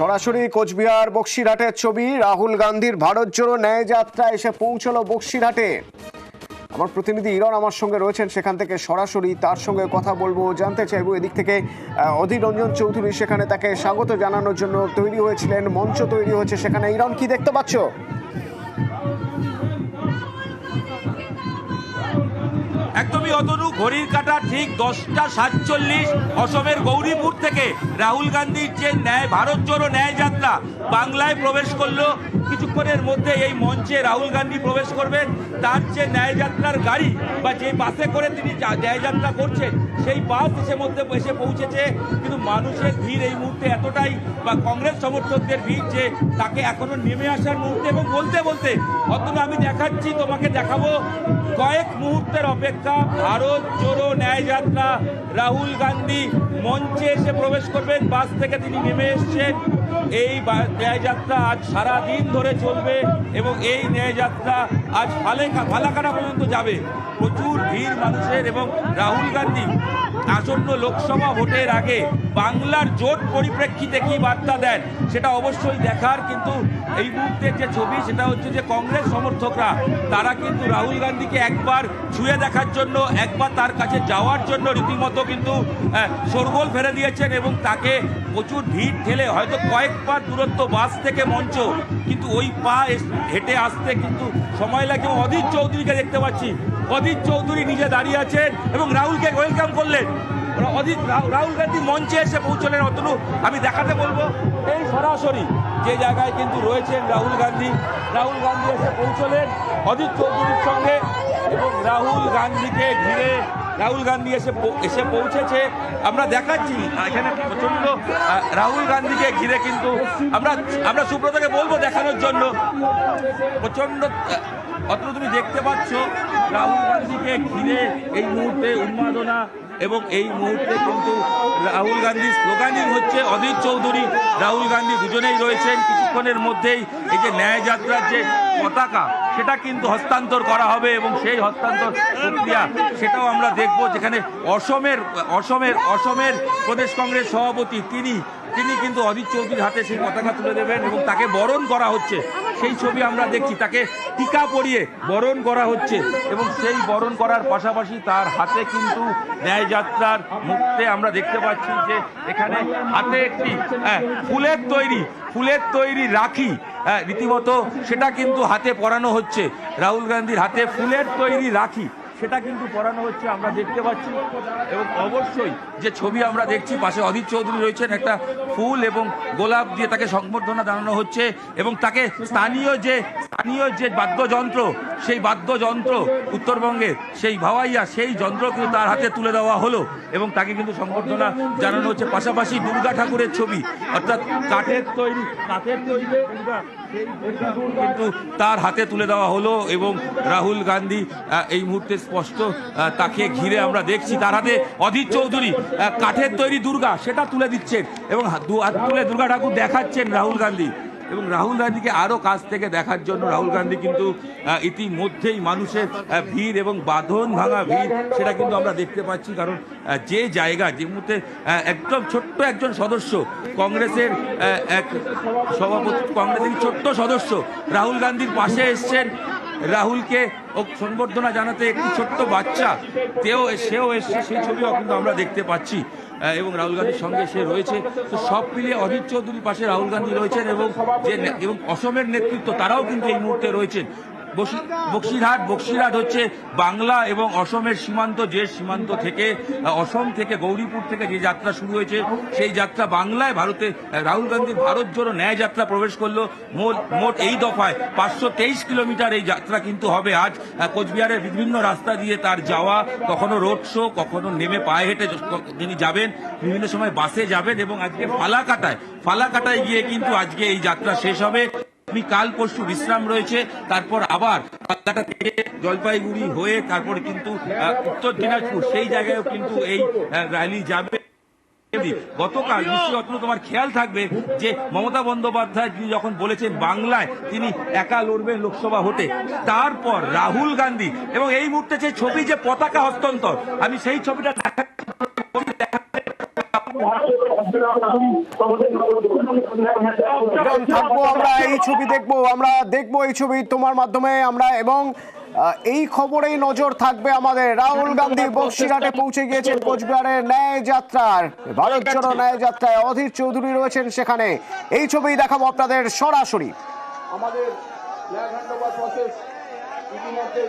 সরাসরি কোচবিহার বক্সিরহাটের ছবি। রাহুল গান্ধীর ভারত জোড়ো ন্যায় যাত্রা এসে পৌঁছলো বক্সিরহাটে। আমার প্রতিনিধি ইরন আমার সঙ্গে রয়েছেন, সেখান থেকে সরাসরি তার সঙ্গে কথা বলবো, জানতে চাইবো। এদিক থেকে অধীর রঞ্জন চৌধুরী সেখানে তাকে স্বাগত জানানোর জন্য তৈরি হয়েছিলেন, মঞ্চ তৈরি হয়েছে সেখানে। ইরন, কি দেখতে পাচ্ছ? একদমই অতনু, ঘড়ির কাঁটা ঠিক 10টা 47 অসমের গৌরীপুর থেকে রাহুল গান্ধীর যে ভারত জোড়ো ন্যায় যাত্রা বাংলায় প্রবেশ করলো। কিছুক্ষণের মধ্যে এই মঞ্চে রাহুল গান্ধী প্রবেশ করবেন। তার যে ন্যায় যাত্রার গাড়ি বা যে বাসে করে তিনি ন্যায় যাত্রা করছেন, সেই বাস এসে পৌঁছেছে। কিন্তু মানুষের ভিড় এই মুহূর্তে এতটাই, বা কংগ্রেস সমর্থকদের ভিড়, যে তাকে এখনো নেমে আসার মুহূর্তে। এবং বলতে বলতে অতনু, আমি দেখাচ্ছি, তোমাকে দেখাবো, কয়েক মুহূর্তের অপেক্ষা, ভারত জোড়ো ন্যায় যাত্রা রাহুল গান্ধী মঞ্চে এসে প্রবেশ করবেন। বাস থেকে তিনি নেমে এসছেন। এই ন্যায় যাত্রা আজ সারা দিন ধরে চলবে এবং এই ন্যায় যাত্রা আজ ফালাকাটা পর্যন্ত যাবে। প্রচুর ভিড় মানুষের। এবং রাহুল গান্ধী আসন্ন লোকসভা ভোটের আগে বাংলার জোট পরিপ্রেক্ষিতে কি বার্তা দেন সেটা অবশ্যই দেখার। কিন্তু এই মুহূর্তের যে ছবি, সেটা হচ্ছে যে কংগ্রেস সমর্থকরা তারা কিন্তু রাহুল গান্ধীকে একবার ছুঁয়ে দেখার জন্য, একবার তার কাছে যাওয়ার জন্য রীতিমতো কিন্তু শোরগোল ফেলে দিয়েছেন। এবং তাকে প্রচুর ভিড় ঠেলে, হয়তো কয়েকবার দূরত্ব বাস থেকে মঞ্চ, কিন্তু ওই পা হেঁটে আসতে কিন্তু সময় লাগে। অধীর চৌধুরীকে দেখতে পাচ্ছি, অধীর চৌধুরী নিজে দাঁড়িয়ে আছেন এবং রাহুলকে ওয়েলকাম করলেন। রাহুল গান্ধী মঞ্চে এসে পৌঁছলেন। অতনু, আমি দেখাতে বলবো, এই সরাসরি যে জায়গায় কিন্তু রয়েছেন রাহুল গান্ধী এসে পৌঁছলেন অধীর চৌধুরীর সঙ্গে। এবং রাহুল গান্ধীকে ঘিরে রাহুল গান্ধী এসে পৌঁছেছে। আমরা দেখাচ্ছি এখানে প্রচন্ড রাহুল গান্ধীকে ঘিরে, কিন্তু আমরা সুব্রতকে বলবো দেখানোর জন্য। প্রচন্ড অত তুমি দেখতে পাচ্ছ রাহুল গান্ধীকে ঘিরে এই মুহূর্তে উন্মাদনা। এবং এই মুহূর্তে কিন্তু রাহুল গান্ধীর স্লোগানিং হচ্ছে। অধীর চৌধুরী, রাহুল গান্ধী দুজনেই রয়েছেন। কিছুক্ষণের মধ্যেই এই যে ন্যায় যাত্রার যে পতাকা, সেটা কিন্তু হস্তান্তর করা হবে এবং সেই হস্তান্তর প্রক্রিয়া সেটাও আমরা দেখব, যেখানে অসমের প্রদেশ কংগ্রেস সভাপতি তিনি কিন্তু অধীর চৌধুরীর হাতে সেই পতাকা তুলে দেবেন এবং তাকে বরণ করা হচ্ছে। সেই ছবি আমরা দেখছি, তাকে টিকা পরিয়ে বরণ করা হচ্ছে। এবং সেই বরণ করার পাশাপাশি তার হাতে কিন্তু ন্যায় যাত্রার মুহূর্তে আমরা দেখতে পাচ্ছি যে এখানে হাতে একটি ফুলের তৈরি রাখি, রীতিমতো সেটা কিন্তু হাতে পরানো হচ্ছে। রাহুল গান্ধীর হাতে ফুলের তৈরি রাখি, সেটা কিন্তু পরানো হচ্ছে, আমরা দেখতে পাচ্ছি। এবং অবশ্যই যে ছবি আমরা দেখছি, পাশে অধীর চৌধুরী রয়েছেন, একটা ফুল এবং গোলাপ দিয়ে তাকে সংবর্ধনা জানানো হচ্ছে। এবং তাকে স্থানীয় যে বাদ্যযন্ত্র, সেই বাদ্যযন্ত্র উত্তরবঙ্গের সেই ভাওয়াইয়া, সেই যন্ত্র কিন্তু তার হাতে তুলে দেওয়া হলো এবং তাকে কিন্তু সংবর্ধনা জানানো হচ্ছে। পাশাপাশি দুর্গা ঠাকুরের ছবি, অর্থাৎ কাঠের তৈরি দুর্গা, কিন্তু তার হাতে তুলে দেওয়া হলো। এবং রাহুল গান্ধী এই মুহূর্তে স্পষ্ট তাকে ঘিরে আমরা দেখছি, তার হাতে অধীর চৌধুরী কাঠের তৈরি দুর্গা সেটা তুলে দিচ্ছেন এবং হাত তুলে দুর্গা ঠাকুর দেখাচ্ছেন রাহুল গান্ধী। এবং রাহুল গান্ধীকে আরও কাছ থেকে দেখার জন্য রাহুল গান্ধী কিন্তু ইতিমধ্যেই মানুষের ভিড় এবং বাঁধন ভাঙা ভিড়, সেটা কিন্তু আমরা দেখতে পাচ্ছি। কারণ যে জায়গা, যে মুহূর্তে একদম ছোট্ট একজন সদস্য, কংগ্রেসের এক সভাপতি, কংগ্রেসের ছোট্ট সদস্য রাহুল গান্ধীর পাশে এসছেন। রাহুলকে সংবর্ধনা জানাতে একটি ছোট্ট বাচ্চা সেও এসছে, সেই ছবিও কিন্তু আমরা দেখতে পাচ্ছি। এবং রাহুল গান্ধীর সঙ্গে সে রয়েছে। তো সব মিলিয়ে অধীর চৌধুরীর পাশে রাহুল গান্ধী রয়েছেন এবং অসমের নেতৃত্ব তারাও কিন্তু এই মুহূর্তে রয়েছেন। বক্সিরহাট হচ্ছে বাংলা এবং অসমের সীমান্ত থেকে, অসম থেকে, গৌরীপুর থেকে যে যাত্রা শুরু হয়েছে, সেই যাত্রা বাংলায় রাহুল গান্ধীর ভারত জোড়ো ন্যায় যাত্রা প্রবেশ করলো। মোট এই দফায় 523 কিলোমিটার এই যাত্রা কিন্তু হবে। আজ কোচবিহারের বিভিন্ন রাস্তা দিয়ে তার যাওয়া, কখনো রোড শো, কখনো নেমে পায়ে হেঁটে তিনি যাবেন, বিভিন্ন সময় বাসে যাবেন। এবং আজকে ফালাকাটায় গিয়ে কিন্তু আজকে এই যাত্রা শেষ হবে। কাল পরশু বিশ্রাম রয়েছে, তারপর আবার কলকাতা থেকে জলপাইগুড়ি হয়ে তারপর কিন্তু উত্তর দিনাজপুর, সেই জায়গায়ও কিন্তু এই র্যালি যাবে। গতকাল নিশ্চয়ই তোমার খেয়াল থাকবে যে মমতা বন্দ্যোপাধ্যায় তিনি যখন বলেছেন বাংলায় তিনি একা লড়বেন লোকসভা ভোটে, তারপর রাহুল গান্ধী এবং এই মুহূর্তে যে ছবি, যে পতাকা হস্তান্তর, আমি সেই ছবিটা হিরণ, থাকবো আমরা, এই ছবি দেখবো, আমরা দেখবো এই ছবি তোমার মাধ্যমে আমরা, এবং এই খবরেই নজর থাকবে আমাদের। রাহুল গান্ধী বক্সিরহাটে পৌঁছে গিয়েছেন কোচবিহারের ন্যায় যাত্রার, ভারত জোড়ো ন্যায় যাত্রায়। অধীর চৌধুরী রয়েছেন সেখানে, এই ছবি দেখাবো আপনাদের সরাসরি। আমাদের ন্যায় প্রসেস ইতিমধ্যে